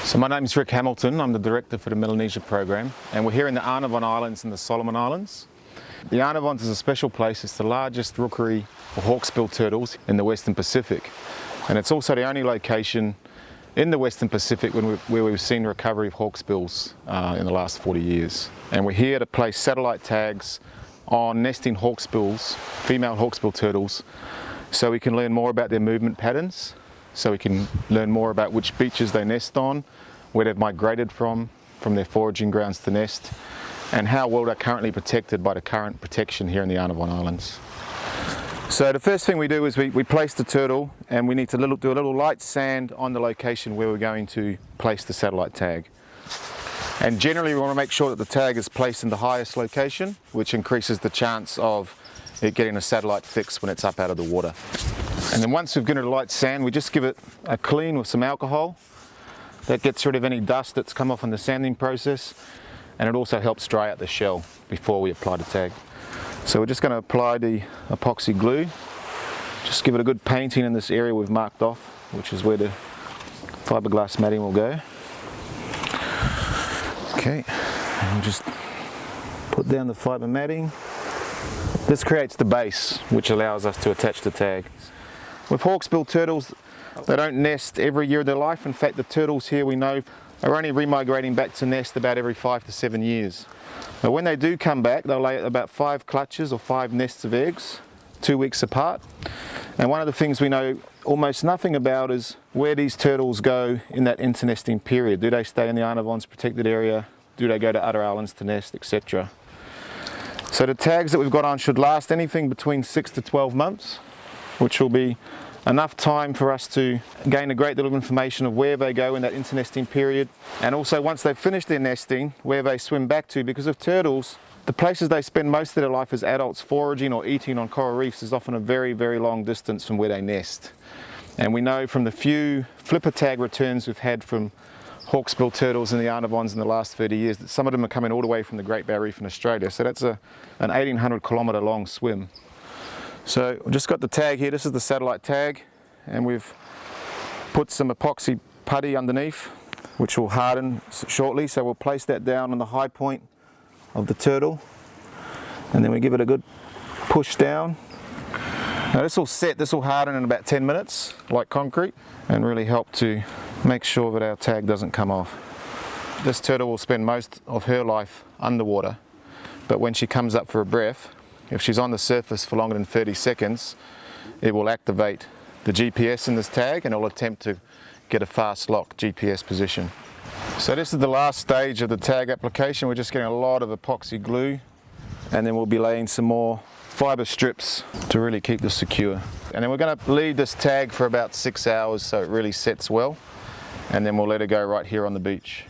So my name is Rick Hamilton. I'm the director for the Melanesia program, and we're here in the Arnavon Islands in the Solomon Islands. The Arnavons is a special place. It's the largest rookery for hawksbill turtles in the Western Pacific, and it's also the only location in the Western Pacific where we've seen recovery of hawksbills in the last 40 years. And we're here to place satellite tags on nesting hawksbills, female hawksbill turtles, so we can learn more about their movement patterns, so we can learn more about which beaches they nest on, where they've migrated from their foraging grounds to nest, and how well they're currently protected by the current protection here in the Arnavon Islands. So the first thing we do is we place the turtle, and we need to do a little light sand on the location where we're going to place the satellite tag. And generally we want to make sure that the tag is placed in the highest location, which increases the chance of it getting a satellite fix when it's up out of the water. And then once we've given it a light sand, we just give it a clean with some alcohol. That gets rid of any dust that's come off in the sanding process, and it also helps dry out the shell before we apply the tag. So we're just going to apply the epoxy glue. Just give it a good painting in this area we've marked off, which is where the fiberglass matting will go. Okay, and we'll just put down the fiber matting. This creates the base, which allows us to attach the tag. With hawksbill turtles, they don't nest every year of their life. In fact, the turtles here we know are only remigrating back to nest about every 5 to 7 years. But when they do come back, they'll lay about 5 clutches or 5 nests of eggs, 2 weeks apart. And one of the things we know almost nothing about is where these turtles go in that internesting period. Do they stay in the Arnavon's protected area? Do they go to other islands to nest, etc.? So the tags that we've got on should last anything between 6 to 12 months, which will be enough time for us to gain a great deal of information of where they go in that internesting period, and also once they've finished their nesting, where they swim back to, because of turtles, the places they spend most of their life as adults foraging or eating on coral reefs is often a very, very long distance from where they nest. And we know from the few flipper tag returns we've had from hawksbill turtles in the Arnavons in the last 30 years that some of them are coming all the way from the Great Barrier Reef in Australia, so that's an 1800 kilometre long swim. So we've just got the tag here. This is the satellite tag, and we've put some epoxy putty underneath, which will harden shortly. So we'll place that down on the high point of the turtle, and then we give it a good push down. Now this will set, this will harden in about 10 minutes, like concrete, and really help to make sure that our tag doesn't come off. This turtle will spend most of her life underwater, but when she comes up for a breath, if she's on the surface for longer than 30 seconds, it will activate the GPS in this tag and it will attempt to get a fast lock GPS position. So this is the last stage of the tag application. We're just getting a lot of epoxy glue, and then we'll be laying some more fiber strips to really keep this secure. And then we're going to leave this tag for about 6 hours so it really sets well, and then we'll let it go right here on the beach.